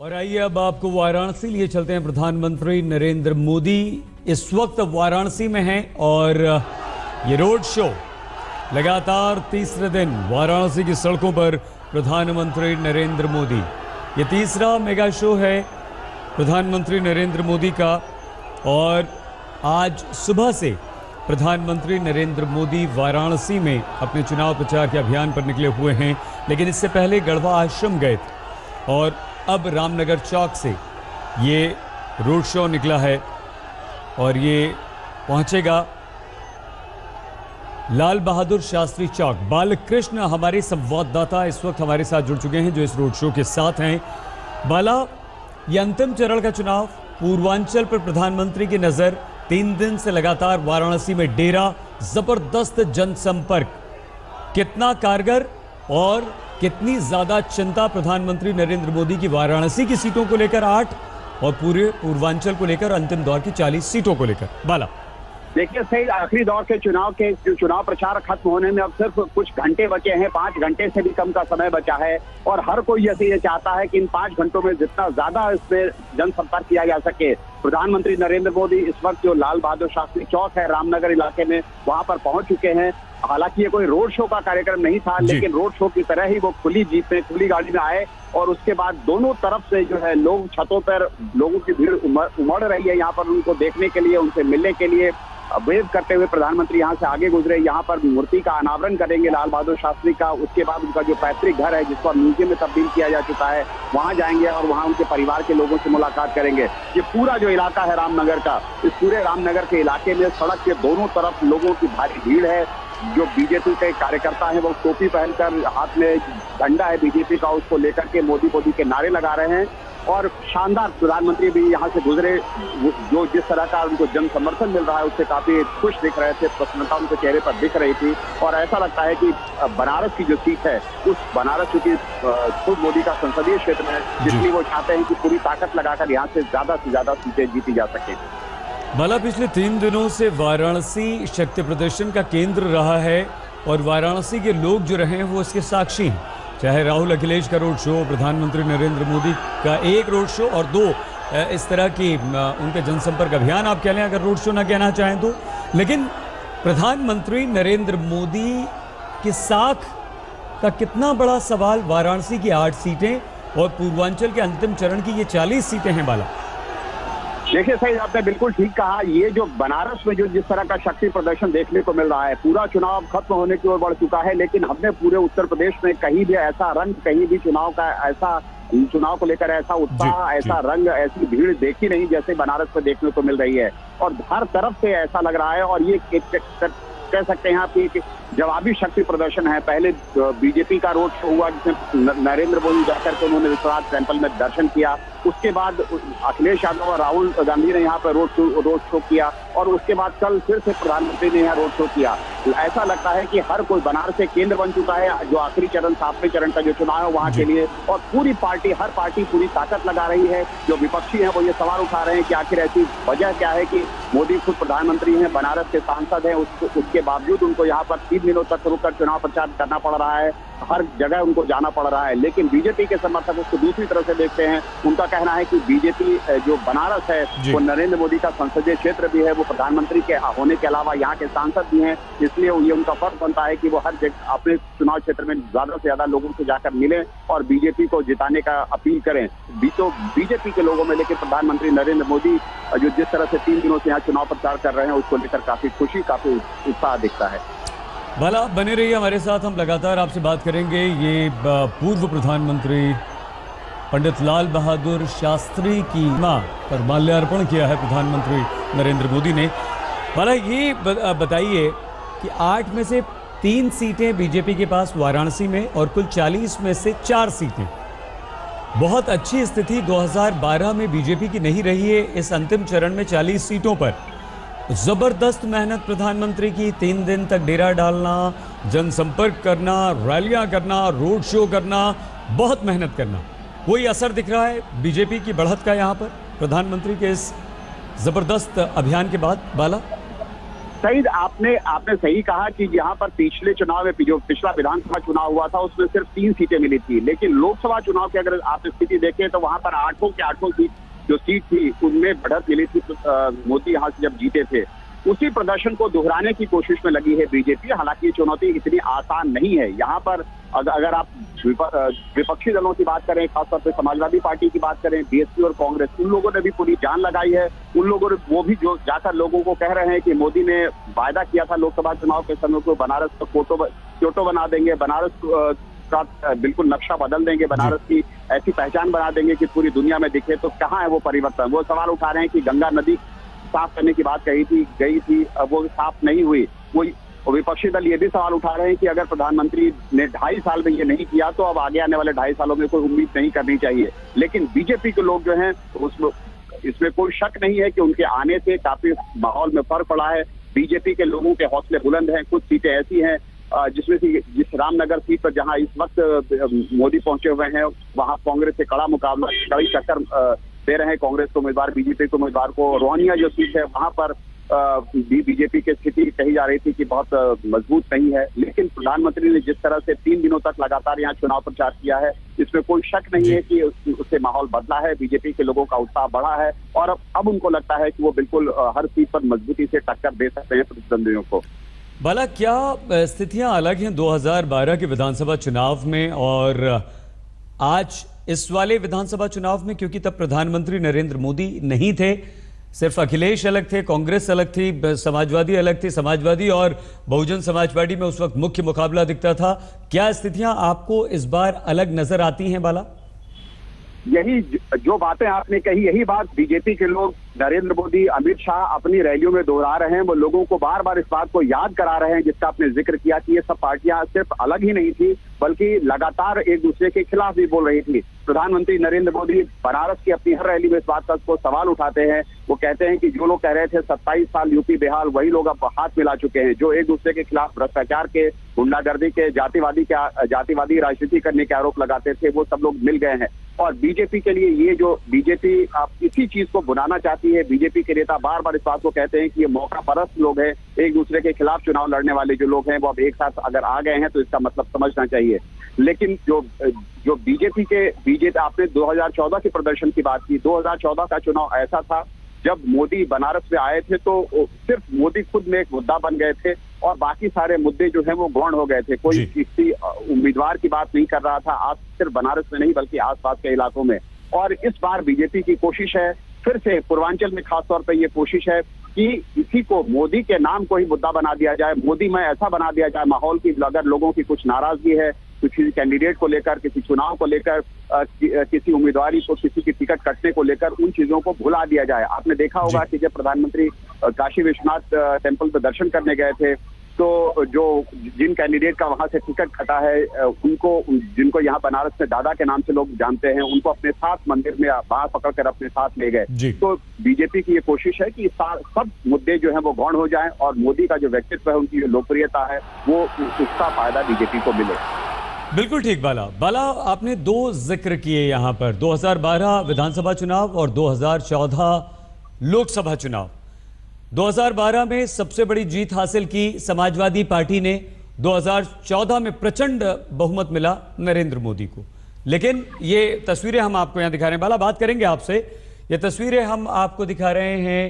और आइए अब आपको वाराणसी लिए चलते हैं। प्रधानमंत्री नरेंद्र मोदी इस वक्त वाराणसी में हैं और ये रोड शो लगातार तीसरे दिन वाराणसी की सड़कों पर प्रधानमंत्री नरेंद्र मोदी, ये तीसरा मेगा शो है प्रधानमंत्री नरेंद्र मोदी का। और आज सुबह से प्रधानमंत्री नरेंद्र मोदी वाराणसी में अपने चुनाव प्रचार के अभियान पर निकले हुए हैं, लेकिन इससे पहले गढ़वा आश्रम गए थे और अब रामनगर चौक से ये रोड शो निकला है और ये पहुंचेगा लाल बहादुर शास्त्री चौक। बालकृष्ण हमारे संवाददाता इस वक्त हमारे साथ जुड़ चुके हैं जो इस रोड शो के साथ हैं। बाला, ये अंतिम चरण का चुनाव, पूर्वांचल पर प्रधानमंत्री की नजर, 3 दिन से लगातार वाराणसी में डेरा, जबरदस्त जनसंपर्क, कितना कारगर और कितनी ज्यादा चिंता प्रधानमंत्री नरेंद्र मोदी की वाराणसी की सीटों को लेकर 8 और पूरे पूर्वांचल को लेकर अंतिम दौर की 40 सीटों को लेकर? बाला, देखिए सही, आखिरी दौर के चुनाव प्रचार खत्म होने में अब सिर्फ कुछ घंटे बचे हैं, 5 घंटे से भी कम का समय बचा है और हर कोई ये चाहता है कि इन 5 घंटों में जितना ज्यादा इसमें जनसंपर्क किया जा सके। प्रधानमंत्री नरेंद्र मोदी इस वक्त जो लाल बहादुर शास्त्री चौक है रामनगर इलाके में, वहां पर पहुंच चुके हैं। हालांकि ये कोई रोड शो का कार्यक्रम नहीं था, लेकिन रोड शो की तरह ही वो खुली जीप में, खुली गाड़ी में आए और उसके बाद दोनों तरफ से जो है लोग, छतों पर लोगों की भीड़ उमड़ रही है यहाँ पर उनको देखने के लिए, उनसे मिलने के लिए। वेव करते हुए प्रधानमंत्री यहाँ से आगे गुजरे, यहाँ पर मूर्ति का अनावरण करेंगे लाल बहादुर शास्त्री का। उसके बाद उनका जो पैतृक घर है जिसको म्यूजियम में तब्दील किया जा चुका है, वहां जाएंगे और वहां उनके परिवार के लोगों से मुलाकात करेंगे। ये पूरा जो इलाका है रामनगर का, इस पूरे रामनगर के इलाके में सड़क के दोनों तरफ लोगों की भारी भीड़ है। जो बीजेपी के कार्यकर्ता है वो टोपी पहनकर, हाथ में झंडा है बीजेपी का, उसको लेकर के मोदी मोदी के नारे लगा रहे हैं। और शानदार प्रधानमंत्री भी यहाँ से गुजरे, जो जिस तरह का उनको जन समर्थन मिल रहा है उससे काफी खुश दिख रहे थे, प्रसन्नता उनके चेहरे पर दिख रही थी। और ऐसा लगता है कि बनारस की जो सीट है, उस बनारस की खुद मोदी का संसदीय क्षेत्र है, जिसलिए वो चाहते हैं कि पूरी ताकत लगाकर यहाँ से ज्यादा सीटें जीती जा सके। बाला, पिछले 3 दिनों से वाराणसी शक्ति प्रदर्शन का केंद्र रहा है और वाराणसी के लोग जो रहे हैं वो इसके साक्षी हैं। चाहे राहुल अखिलेश का रोड शो, प्रधानमंत्री नरेंद्र मोदी का एक रोड शो और 2 इस तरह की उनके जनसंपर्क अभियान आप कह लें, अगर रोड शो ना कहना चाहें तो। लेकिन प्रधानमंत्री नरेंद्र मोदी की साख का कितना बड़ा सवाल, वाराणसी की 8 सीटें और पूर्वांचल के अंतिम चरण की ये 40 सीटें हैं। बाला, देखिए सही, आपने बिल्कुल ठीक कहा। ये जो बनारस में जो जिस तरह का शक्ति प्रदर्शन देखने को मिल रहा है, पूरा चुनाव खत्म होने की ओर बढ़ चुका है, लेकिन हमने पूरे उत्तर प्रदेश में कहीं भी ऐसा रंग, कहीं भी चुनाव को लेकर ऐसा उत्साह, ऐसा रंग, ऐसी भीड़ देखी नहीं जैसे बनारस में देखने को मिल रही है। और हर तरफ से ऐसा लग रहा है और ये कह सकते हैं आप कि जवाबी शक्ति प्रदर्शन है। पहले बीजेपी का रोड शो हुआ जिसमें नरेंद्र मोदी जाकर के उन्होंने विश्वनाथ टेम्पल में दर्शन किया। उसके बाद अखिलेश यादव और राहुल गांधी ने यहाँ पर रोड शो किया और उसके बाद कल फिर से प्रधानमंत्री ने यहाँ रोड शो किया। ऐसा लगता है कि हर कोई बनारस से केंद्र बन चुका है जो आखिरी चरण, 7वें चरण का जो चुनाव है वहाँ के लिए। और पूरी पार्टी, हर पार्टी पूरी ताकत लगा रही है। जो विपक्षी है वो ये सवाल उठा रहे हैं कि आखिर ऐसी वजह क्या है कि मोदी खुद प्रधानमंत्री हैं, बनारस के सांसद हैं, उसके बावजूद उनको यहाँ पर 3 दिनों तक रुककर चुनाव प्रचार करना पड़ रहा है, हर जगह उनको जाना पड़ रहा है। लेकिन बीजेपी के समर्थक उसको दूसरी तरह से देखते हैं। उनका कहना है कि बीजेपी जो बनारस है वो नरेंद्र मोदी का संसदीय क्षेत्र भी है, वो प्रधानमंत्री के होने के अलावा यहाँ के सांसद भी हैं, इसलिए ये उनका फर्ज बनता है कि वो हर जगह अपने चुनाव क्षेत्र में ज्यादा से ज्यादा लोगों से जाकर मिलें और बीजेपी को जिताने का अपील करें। तो बीजेपी के लोगों में लेकिन प्रधानमंत्री नरेंद्र मोदी जो जिस तरह से 3 दिनों से यहाँ चुनाव प्रचार कर रहे हैं उसको लेकर काफी खुशी, काफी उत्साह दिखता है। बाला, बने रहिए हमारे साथ, हम लगातार आपसे बात करेंगे। ये पूर्व प्रधानमंत्री पंडित लाल बहादुर शास्त्री की मां पर माल्यार्पण किया है प्रधानमंत्री नरेंद्र मोदी ने। बाला, ये बताइए कि 8 में से 3 सीटें बीजेपी के पास वाराणसी में और कुल 40 में से 4 सीटें। बहुत अच्छी स्थिति 2012 में बीजेपी की नहीं रही है इस अंतिम चरण में 40 सीटों पर। जबरदस्त मेहनत प्रधानमंत्री की, 3 दिन तक डेरा डालना, जनसंपर्क करना, रैलियां करना, रोड शो करना, बहुत मेहनत करना। कोई असर दिख रहा है बीजेपी की बढ़त का यहाँ पर प्रधानमंत्री के इस जबरदस्त अभियान के बाद? बाला, सईद, आपने सही कहा कि यहाँ पर पिछले चुनाव में जो पिछला विधानसभा चुनाव हुआ था उसमें सिर्फ 3 सीटें मिली थी, लेकिन लोकसभा चुनाव की अगर आप स्थिति देखें तो वहां पर 8 के 8 सीट जो सीट थी उनमें बढ़त मिली थी। मोदी यहाँ से जब जीते थे, उसी प्रदर्शन को दोहराने की कोशिश में लगी है बीजेपी। हालांकि ये चुनौती इतनी आसान नहीं है। यहाँ पर अगर आप विपक्षी दलों की बात करें, खासतौर पर समाजवादी पार्टी की बात करें, बीएसपी और कांग्रेस, उन लोगों ने भी पूरी जान लगाई है। उन लोगों ने वो भी जो जाकर लोगों को कह रहे हैं कि मोदी ने वायदा किया था लोकसभा चुनाव के समय को, बनारस को क्योटो बना देंगे, बनारस का बिल्कुल नक्शा बदल देंगे, बनारस की ऐसी पहचान बना देंगे कि पूरी दुनिया में दिखे। तो कहाँ है वो परिवर्तन? वो सवाल उठा रहे हैं कि गंगा नदी साफ करने की बात गई थी, अब वो साफ नहीं हुई। वो विपक्षी दल ये भी सवाल उठा रहे हैं कि अगर प्रधानमंत्री ने 2.5 साल में ये नहीं किया तो अब आगे आने वाले 2.5 सालों में कोई उम्मीद नहीं करनी चाहिए। लेकिन बीजेपी के लोग जो हैं इसमें कोई शक नहीं है कि उनके आने से काफी माहौल में फर्क पड़ा है। बीजेपी के लोगों के हौसले बुलंद हैं। कुछ सीटें ऐसी हैं जिसमें से जिस रामनगर सीट पर जहां इस वक्त मोदी पहुंचे हुए हैं, वहां कांग्रेस से कड़ा मुकाबला, कड़ी टक्कर दे रहे हैं कांग्रेस को उम्मीदवार, बीजेपी के उम्मीदवार को। रोहनिया जो सीट है वहां पर भी बीजेपी की स्थिति कही जा रही थी कि बहुत मजबूत नहीं है। लेकिन प्रधानमंत्री ने जिस तरह से 3 दिनों तक लगातार यहाँ चुनाव प्रचार किया है, इसमें कोई शक नहीं है कि उससे माहौल बदला है, बीजेपी के लोगों का उत्साह बढ़ा है और अब उनको लगता है कि वो बिल्कुल हर सीट पर मजबूती से टक्कर दे सकते हैं प्रतिद्वंदियों को। बाला, क्या स्थितियां अलग हैं 2012 के विधानसभा चुनाव में और आज इस वाले विधानसभा चुनाव में? क्योंकि तब प्रधानमंत्री नरेंद्र मोदी नहीं थे, सिर्फ अखिलेश अलग थे, कांग्रेस अलग थी, समाजवादी अलग थी। समाजवादी और बहुजन समाज पार्टी में उस वक्त मुख्य मुकाबला दिखता था। क्या स्थितियां आपको इस बार अलग नजर आती हैं बाला? यही जो बातें आपने कही, यही बात बीजेपी के लोग, नरेंद्र मोदी, अमित शाह अपनी रैलियों में दोहरा रहे हैं। वो लोगों को बार बार इस बात को याद करा रहे हैं जिसका आपने जिक्र किया कि ये सब पार्टियां सिर्फ अलग ही नहीं थी बल्कि लगातार एक दूसरे के खिलाफ भी बोल रही थी। प्रधानमंत्री नरेंद्र मोदी बनारस की अपनी हर रैली में इस बात का को सवाल उठाते हैं। वो कहते हैं कि जो लोग कह रहे थे 27 साल यूपी बेहाल, वही लोग अब हाथ मिला चुके हैं। जो एक दूसरे के खिलाफ भ्रष्टाचार के, गुंडागर्दी के, जातिवादी राजनीति करने के आरोप लगाते थे, वो सब लोग मिल गए हैं। और बीजेपी के लिए ये जो बीजेपी इसी चीज को बुलाना चाहती है। बीजेपी के नेता बार बार इस बात को कहते हैं कि ये मौका परस्त लोग हैं, एक दूसरे के खिलाफ चुनाव लड़ने वाले जो लोग हैं वो अब एक साथ अगर आ गए हैं तो इसका मतलब समझना चाहिए। लेकिन जो बीजेपी आपने 2014 के प्रदर्शन की बात की। 2014 का चुनाव ऐसा था जब मोदी बनारस में आए थे तो सिर्फ मोदी खुद में एक मुद्दा बन गए थे और बाकी सारे मुद्दे जो हैं वो गौण हो गए थे। कोई किसी उम्मीदवार की बात नहीं कर रहा था, आज सिर्फ बनारस में नहीं बल्कि आसपास के इलाकों में। और इस बार बीजेपी की कोशिश है, फिर से पूर्वांचल में खासतौर पर ये कोशिश है कि इसी को मोदी के नाम को ही मुद्दा बना दिया जाए, मोदी में ऐसा बना दिया जाए माहौल की अगर लोगों की कुछ नाराजगी है किसी कैंडिडेट को लेकर, किसी चुनाव को लेकर, किसी उम्मीदवारी को, किसी की टिकट कटने को लेकर, उन चीजों को भुला दिया जाए। आपने देखा होगा कि जब प्रधानमंत्री काशी विश्वनाथ टेम्पल पर दर्शन करने गए थे तो जिन कैंडिडेट का वहां से टिकट कटा है जिनको यहाँ बनारस में दादा के नाम से लोग जानते हैं, उनको अपने साथ मंदिर में बाहर पकड़कर अपने साथ ले गए। तो बीजेपी की ये कोशिश है कि सब मुद्दे जो हैं वो गौण हो जाएं और मोदी का जो व्यक्तित्व है, उनकी जो लोकप्रियता है, वो उसका फायदा बीजेपी को मिले। बिल्कुल ठीक बाला, आपने 2 जिक्र किए यहाँ पर, 2012 विधानसभा चुनाव और 2014 लोकसभा चुनाव। 2012 में सबसे बड़ी जीत हासिल की समाजवादी पार्टी ने, 2014 में प्रचंड बहुमत मिला नरेंद्र मोदी को। लेकिन ये तस्वीरें हम आपको यहां दिखा रहे हैं, बाला बात करेंगे आपसे। ये तस्वीरें हम आपको दिखा रहे हैं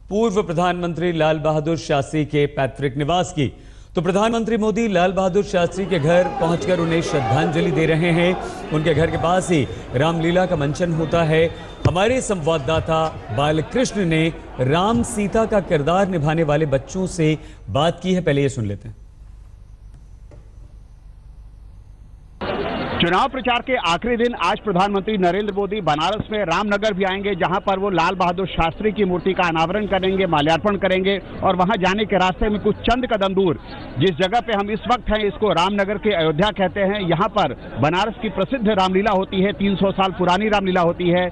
पूर्व प्रधानमंत्री लाल बहादुर शास्त्री के पैतृक निवास की। तो प्रधानमंत्री मोदी लाल बहादुर शास्त्री के घर पहुंचकर उन्हें श्रद्धांजलि दे रहे हैं। उनके घर के पास ही रामलीला का मंचन होता है। हमारे संवाददाता बालकृष्ण ने राम सीता का किरदार निभाने वाले बच्चों से बात की है, पहले ये सुन लेते हैं। चुनाव प्रचार के आखिरी दिन आज प्रधानमंत्री नरेंद्र मोदी बनारस में रामनगर भी आएंगे, जहां पर वो लाल बहादुर शास्त्री की मूर्ति का अनावरण करेंगे, माल्यार्पण करेंगे और वहां जाने के रास्ते में कुछ चंद कदम दूर जिस जगह पे हम इस वक्त हैं, इसको रामनगर के अयोध्या कहते हैं। यहाँ पर बनारस की प्रसिद्ध रामलीला होती है, 300 साल पुरानी रामलीला होती है।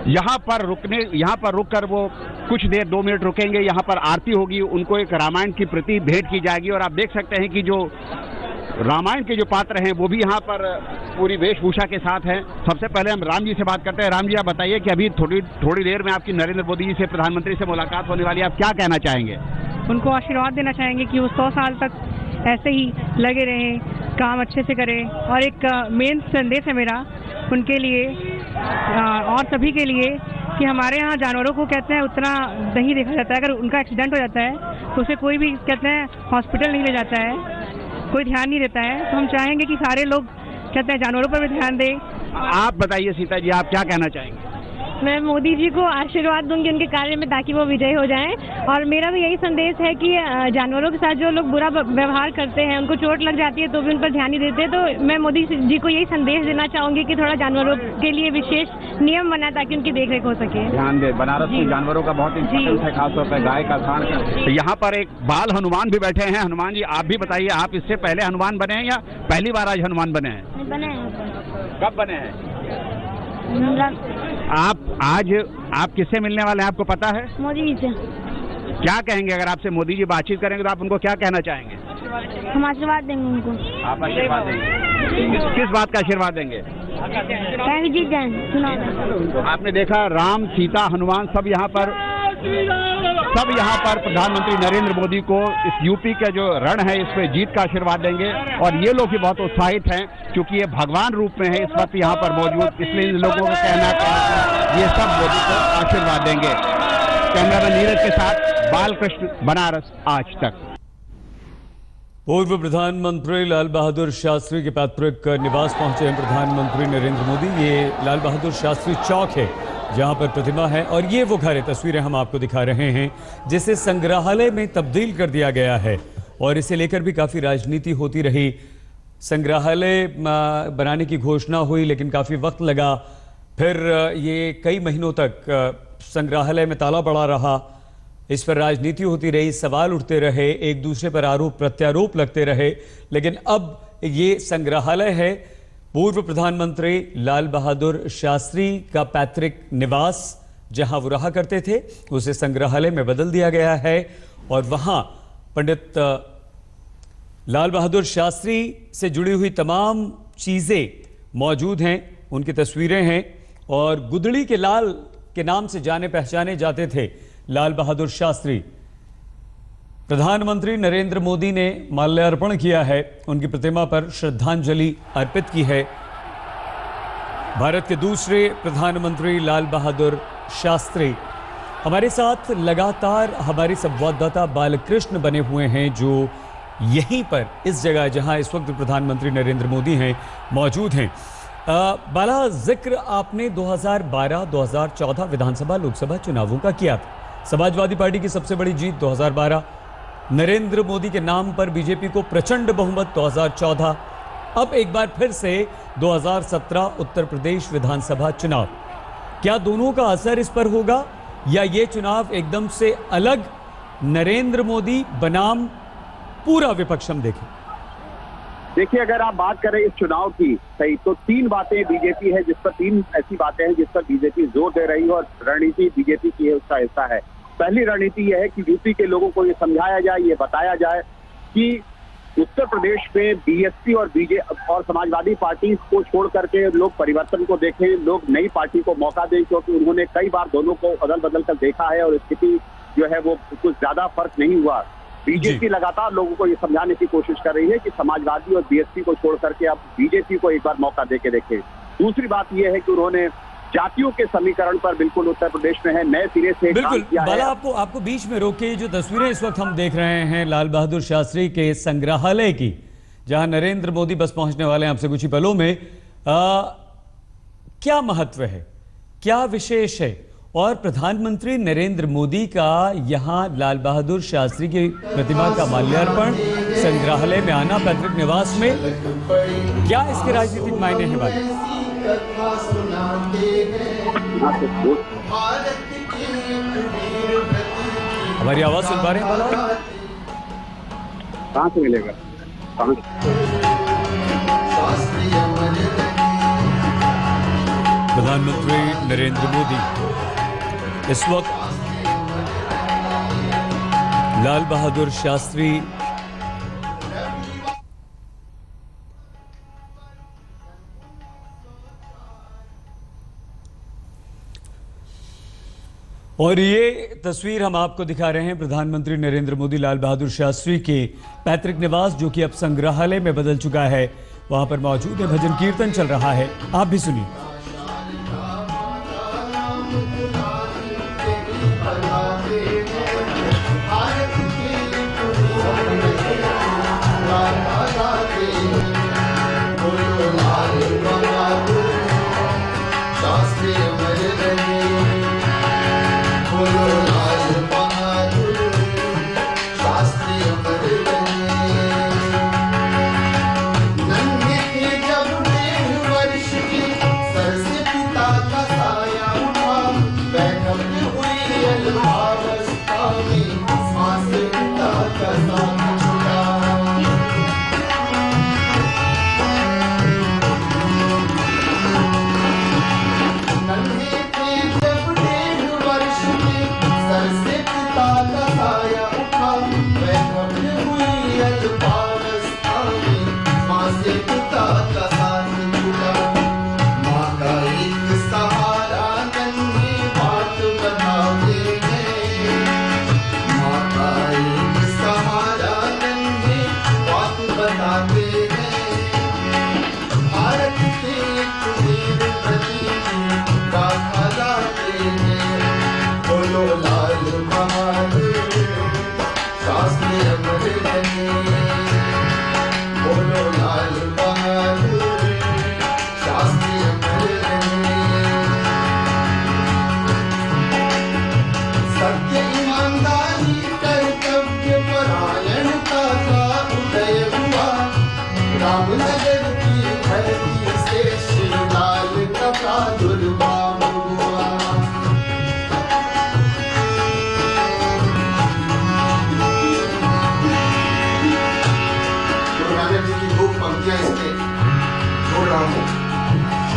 यहाँ पर रुककर वो कुछ देर 2 मिनट रुकेंगे, यहाँ पर आरती होगी, उनको एक रामायण की प्रति भेंट की जाएगी। और आप देख सकते हैं कि जो रामायण के जो पात्र हैं वो भी यहाँ पर पूरी वेशभूषा के साथ हैं। सबसे पहले हम राम जी से बात करते हैं। राम जी, आप बताइए कि अभी थोड़ी देर में आपकी नरेंद्र मोदी जी से, प्रधानमंत्री से मुलाकात होने वाली है, आप क्या कहना चाहेंगे? उनको आशीर्वाद देना चाहेंगे कि वो 100 साल तक ऐसे ही लगे रहें, काम अच्छे से करें। और एक मेन संदेश है मेरा उनके लिए और सभी के लिए कि हमारे यहाँ जानवरों को कहते हैं उतना नहीं देखा जाता है। अगर उनका एक्सीडेंट हो जाता है तो उसे कोई भी कहते हैं हॉस्पिटल नहीं ले जाता है, कोई ध्यान नहीं देता है। तो हम चाहेंगे कि सारे लोग कहते हैं जानवरों पर भी ध्यान दें। आप बताइए सीता जी, आप क्या कहना चाहेंगे? मैं मोदी जी को आशीर्वाद दूंगी उनके कार्य में, ताकि वो विजयी हो जाएं। और मेरा भी यही संदेश है कि जानवरों के साथ जो लोग बुरा व्यवहार करते हैं, उनको चोट लग जाती है तो भी उन पर ध्यान नहीं देते। तो मैं मोदी जी को यही संदेश देना चाहूंगी कि थोड़ा जानवरों के लिए विशेष नियम बनाए ताकि उनकी देखरेख हो सके। ध्यान दे, बनारस में जानवरों का बहुत इंपॉर्टेंस है, खासतौर पर गाय का सांड का। यहाँ पर एक बाल हनुमान भी बैठे हैं। हनुमान जी, आप भी बताइए, आप इससे पहले हनुमान बने हैं या पहली बार आज हनुमान बने हैं? बने हैं। कब बने हैं आप? आज आप किससे मिलने वाले हैं, आपको पता है? मोदी जी से। क्या कहेंगे अगर आपसे मोदी जी बातचीत करेंगे तो आप उनको क्या कहना चाहेंगे? हम आशीर्वाद देंगे उनको। आप आशीर्वाद देंगे? किस बात का आशीर्वाद देंगे? जीत जाए चुनाव। आपने देखा राम, सीता, हनुमान सब यहाँ पर प्रधानमंत्री नरेंद्र मोदी को इस यूपी का जो रण है इस पे जीत का आशीर्वाद देंगे। और ये लोग भी बहुत उत्साहित हैं क्योंकि ये भगवान रूप में है इस वक्त यहाँ पर मौजूद, इसलिए इन लोगों का कहना है ये सब मोदी को आशीर्वाद देंगे। कैमरामैन नीरज के साथ बालकृष्ण, बनारस आज तक। पूर्व प्रधानमंत्री लाल बहादुर शास्त्री के पैतृक निवास पहुंचे हैं प्रधानमंत्री नरेंद्र मोदी। ये लाल बहादुर शास्त्री चौक है जहां पर प्रतिमा है, और ये वो घर है, तस्वीरें हम आपको दिखा रहे हैं, जिसे संग्रहालय में तब्दील कर दिया गया है। और इसे लेकर भी काफ़ी राजनीति होती रही। संग्रहालय बनाने की घोषणा हुई लेकिन काफ़ी वक्त लगा, फिर ये कई महीनों तक संग्रहालय में ताला पड़ा रहा। इस पर राजनीति होती रही, सवाल उठते रहे, एक दूसरे पर आरोप प्रत्यारोप लगते रहे। लेकिन अब ये संग्रहालय है पूर्व प्रधानमंत्री लाल बहादुर शास्त्री का पैतृक निवास, जहां वो रहा करते थे, उसे संग्रहालय में बदल दिया गया है। और वहां पंडित लाल बहादुर शास्त्री से जुड़ी हुई तमाम चीजें मौजूद हैं, उनकी तस्वीरें हैं। और गुदड़ी के लाल के नाम से जाने पहचाने जाते थे लाल बहादुर शास्त्री। प्रधानमंत्री नरेंद्र मोदी ने माल्यार्पण किया है, उनकी प्रतिमा पर श्रद्धांजलि अर्पित की है। भारत के दूसरे प्रधानमंत्री लाल बहादुर शास्त्री हमारे साथ लगातार हमारे संवाददाता बालकृष्ण बने हुए हैं, जो यहीं पर इस जगह जहां इस वक्त प्रधानमंत्री नरेंद्र मोदी हैं मौजूद हैं। बाला, जिक्र आपने 2012-2014 विधानसभा लोकसभा चुनावों का किया था। समाजवादी पार्टी की सबसे बड़ी जीत 2012, नरेंद्र मोदी के नाम पर बीजेपी को प्रचंड बहुमत 2014, अब एक बार फिर से 2017 उत्तर प्रदेश विधानसभा चुनाव। क्या दोनों का असर इस पर होगा या ये चुनाव एकदम से अलग, नरेंद्र मोदी बनाम पूरा विपक्ष हम देखें? देखिए, अगर आप बात करें इस चुनाव की सही, तो तीन बातें बीजेपी है जिस पर, तीन ऐसी बातें हैं जिस पर बीजेपी जोर दे रही है और रणनीति बीजेपी की है, उसका हिस्सा है। पहली रणनीति यह है कि यूपी के लोगों को ये समझाया जाए, ये बताया जाए कि उत्तर प्रदेश में बीएसपी और बीजेपी और समाजवादी पार्टी को छोड़ करके लोग परिवर्तन को देखें, लोग नई पार्टी को मौका दें, क्योंकि उन्होंने कई बार दोनों को अदल बदल कर देखा है और स्थिति जो है वो कुछ ज्यादा फर्क नहीं हुआ। बीजेपी लगातार लोगों को ये समझाने की कोशिश कर रही है कि समाजवादी और बीएसपी को छोड़ करके अब बीजेपी को एक बार मौका देके देखें। दूसरी बात यह है कि उन्होंने जातियों के समीकरण पर बिल्कुल उत्तर प्रदेश में है नए सिरे से बिल्कुल काम किया बाला, है। आपको बीच में रोके, जो तस्वीरें इस वक्त हम देख रहे हैं लाल बहादुर शास्त्री के संग्रहालय की, जहां नरेंद्र मोदी बस पहुंचने वाले हैं आपसे कुछ ही पलों में, क्या महत्व है, क्या विशेष है? और प्रधानमंत्री नरेंद्र मोदी का यहां लाल बहादुर शास्त्री की प्रतिमा का माल्यार्पण, संग्रहालय में आना, पैतृक निवास में, क्या इसके राजनीतिक मायने हैं भाई? हमारी आवाज सुन पा रहे हैं बाला? कहाँ से मिलेगा? प्रधानमंत्री नरेंद्र मोदी इस वक्त लाल बहादुर शास्त्री और ये तस्वीर हम आपको दिखा रहे हैं प्रधानमंत्री नरेंद्र मोदी लाल बहादुर शास्त्री के पैतृक निवास, जो कि अब संग्रहालय में बदल चुका है। वहां पर मौजूद है, भजन कीर्तन चल रहा है, आप भी सुनिए।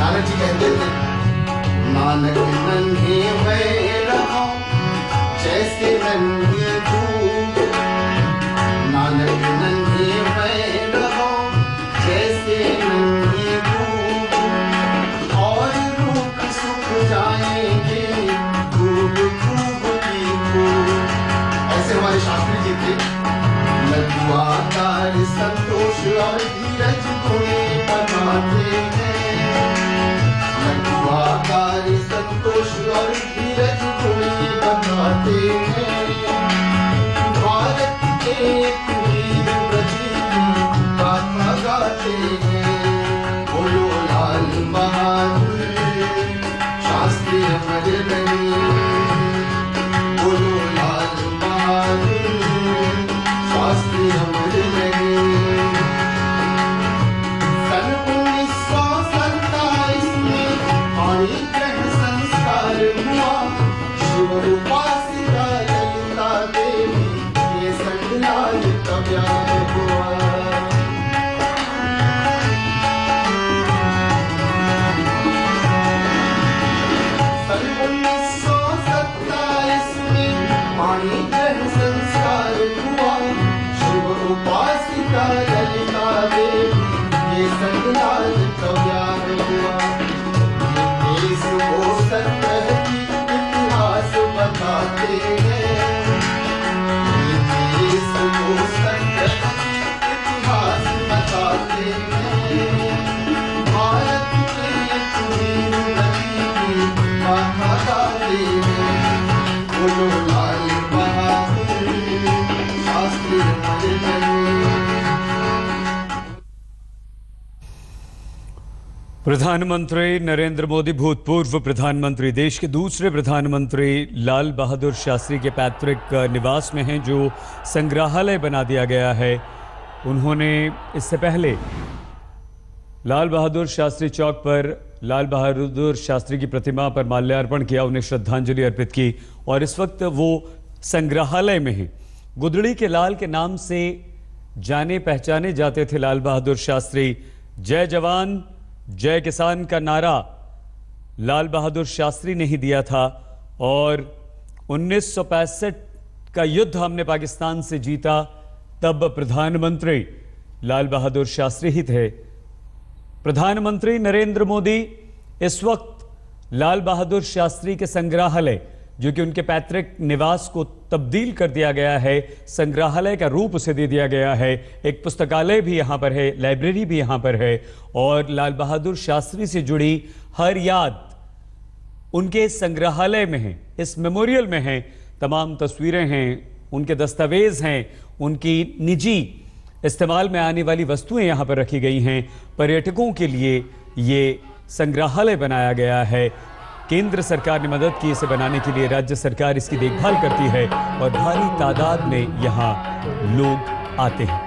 नानक जी कहते थे, नानक नन्हे मैं रहा जैसे नन्हे तू, नानक नन्हे मैं रहा जैसे नन्हे तू, और रूप सुख जाएंगे खूब खूब की खूब। ऐसे हमारे शास्त्री जी थे। लघुआकार संतोष और धीरज गुणे बनाते हैं, लघुआकार संतोष और धीरज गुणे बनाते हैं। भारत के वीर प्रतीक गाथा गाते हैं, बोलो लाल बहादुर शास्त्री अमर रहे, बोलो लाल बहादुर शास्त्री अमर रहे। सन 1927 में पाणी ग्रहण संस्कार हुआ, शिव उपासिका ललिता देवी के संग लाल का प्यार हुआ। सन 1927 में पाणी ग्रहण संस्कार हुआ, शिव उपासिका ललिता देवी के संग लाल का प्यार हुआ। देश को सत्य की इतिहास बताते हैं, देश को सत्य की इतिहास बताते हैं। भारत के वीर नदी की गाथा गाते हैं, बोलो लाल बहादुर शास्त्री अमर रहे। प्रधानमंत्री नरेंद्र मोदी, भूतपूर्व प्रधानमंत्री, देश के दूसरे प्रधानमंत्री लाल बहादुर शास्त्री के पैतृक निवास में हैं, जो संग्रहालय बना दिया गया है। उन्होंने इससे पहले लाल बहादुर शास्त्री चौक पर लाल बहादुर शास्त्री की प्रतिमा पर माल्यार्पण किया, उन्हें श्रद्धांजलि अर्पित की, और इस वक्त वो संग्रहालय में हैं। गुदड़ी के लाल के नाम से जाने पहचाने जाते थे लाल बहादुर शास्त्री। जय जवान जय किसान का नारा लाल बहादुर शास्त्री ने ही दिया था, और 1965 का युद्ध हमने पाकिस्तान से जीता, तब प्रधानमंत्री लाल बहादुर शास्त्री ही थे। प्रधानमंत्री नरेंद्र मोदी इस वक्त लाल बहादुर शास्त्री के संग्रहालय, जो कि उनके पैतृक निवास को तब्दील कर दिया गया है, संग्रहालय का रूप उसे दे दिया गया है। एक पुस्तकालय भी यहाँ पर है, लाइब्रेरी भी यहाँ पर है और लाल बहादुर शास्त्री से जुड़ी हर याद उनके संग्रहालय में है, इस मेमोरियल में है। तमाम तस्वीरें हैं, उनके दस्तावेज हैं, उनकी निजी इस्तेमाल में आने वाली वस्तुएं यहाँ पर रखी गई हैं। पर्यटकों के लिए ये संग्रहालय बनाया गया है। केंद्र सरकार ने मदद की इसे बनाने के लिए, राज्य सरकार इसकी देखभाल करती है और भारी तादाद में यहाँ लोग आते हैं।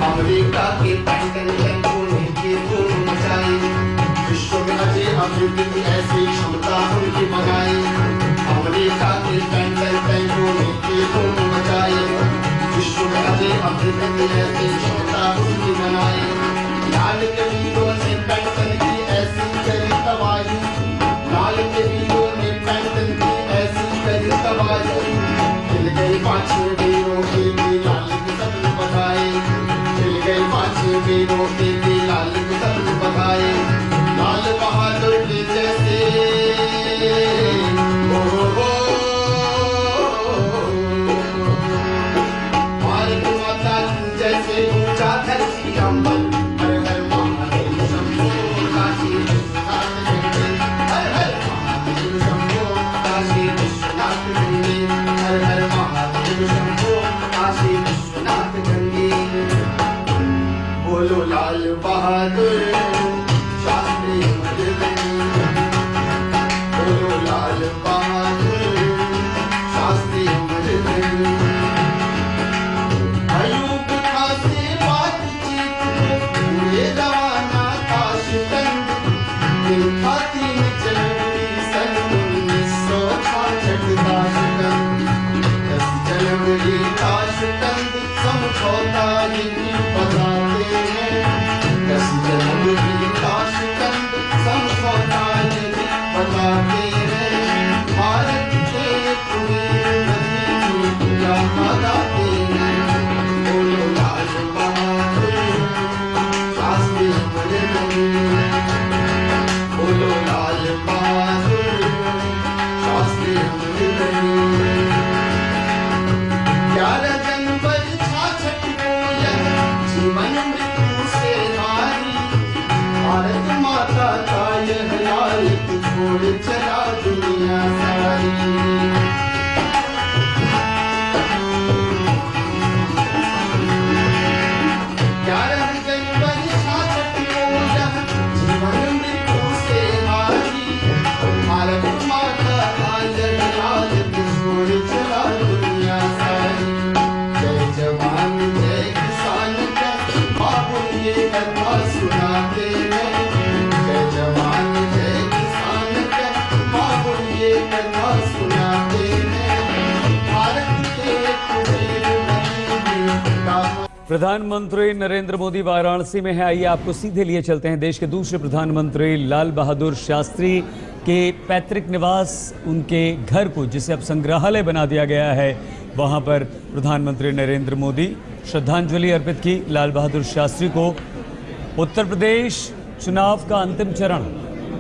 अमेरिका के पैंटन ने धूम मचाई, विश्व में अजय अभिवृद्धि की ऐसी क्षमता उनकी बनाई। अमेरिका के पैंटन ने धूम मचाई, विश्व में अजय अभिवृद्धि की ऐसी क्षमता उनकी बनाई। लाल के वीरों ने पैंटन की ऐसी करी तबाही, लाल के वीरों ने पैंटन की ऐसी करी तबाही। मिल गई पांचवें वीरों की लाल की सबने बताई, मिल गई पांचवें वीरों की लाल की सबने बताई। लाल बहादुर के जैसे भारत माता जैसे ऊंचा धरती अंबर, हर हर महादेव शंभो काशी विश्वनाथ गंगे, हर हर महादेव शंभो काशी विश्वनाथ गंगे, हर हर महादेव शंभो काशी विश्वनाथ गंगे। बोलो लाल बहादुर शास्त्री अमर रहे, बोलो लाल बहादुर शास्त्री अमर रहे। अयूब खां से बातचीत हुए रवाना ताशकंद, दिन था 3 जनवरी सन 1966 ताशकंद। 10 जनवरी ताशकंद समझौता यही बताते हैं, 10 जनवरी ताशकंद समझौता यही बताते हैं। भारत के कुलीन क्या लगाते हैं, बोलो लाल बहादुर शास्त्री अमर रहे, बोलो लाल बहादुर शास्त्री अमर रहे। 11 जनवरी 66 को यह जीवन मृत्यु से हारी, भारत माता का यह लाल छोड़ चला दुनिया सारी। 11 जनवरी 66 को यह जीवन मृत्यु से हारी, भारत माता का यह लाल छोड़ चला दुनिया सारी। जय जवान जय किसान का बाबू ये कथा सुनाते हैं, जय जवान जय किसान का प्रधानमंत्री नरेंद्र मोदी वाराणसी में है। आइए आपको सीधे लिए चलते हैं देश के दूसरे प्रधानमंत्री लाल बहादुर शास्त्री के पैतृक निवास, उनके घर को जिसे अब संग्रहालय बना दिया गया है, वहां पर प्रधानमंत्री नरेंद्र मोदी श्रद्धांजलि अर्पित की लाल बहादुर शास्त्री को। उत्तर प्रदेश चुनाव का अंतिम चरण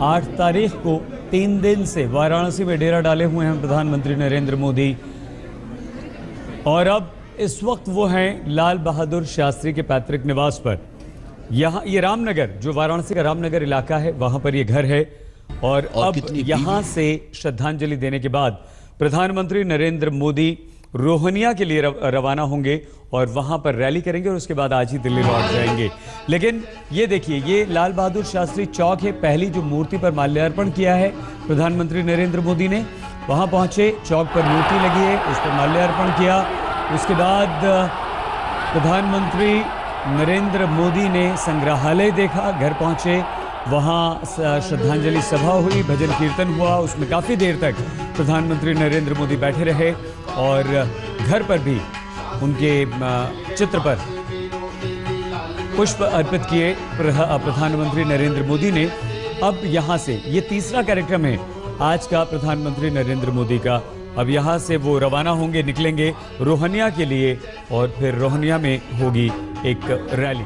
8 तारीख को 3 दिन से वाराणसी में डेरा डाले हुए हैं प्रधानमंत्री नरेंद्र मोदी, और अब इस वक्त वो हैं लाल बहादुर शास्त्री के पैतृक निवास पर। यहाँ ये रामनगर, जो वाराणसी का रामनगर इलाका है, वहां पर ये घर है। और अब यहाँ से श्रद्धांजलि देने के बाद प्रधानमंत्री नरेंद्र मोदी रोहनिया के लिए रवाना होंगे और वहां पर रैली करेंगे और उसके बाद आज ही दिल्ली लौट जाएंगे। लेकिन ये देखिए, ये लाल बहादुर शास्त्री चौक है। पहली जो मूर्ति पर माल्यार्पण किया है प्रधानमंत्री नरेंद्र मोदी ने, वहां पहुंचे, चौक पर मूर्ति लगी है, उस पर माल्यार्पण किया। उसके बाद प्रधानमंत्री नरेंद्र मोदी ने संग्रहालय देखा, घर पहुंचे, वहां श्रद्धांजलि सभा हुई, भजन कीर्तन हुआ, उसमें काफ़ी देर तक प्रधानमंत्री नरेंद्र मोदी बैठे रहे और घर पर भी उनके चित्र पर पुष्प अर्पित किए प्रधानमंत्री नरेंद्र मोदी ने। अब यहाँ से ये तीसरा कार्यक्रम है आज का प्रधानमंत्री नरेंद्र मोदी का। अब यहाँ से वो रवाना होंगे, निकलेंगे रोहनिया के लिए और फिर रोहनिया में होगी एक रैली।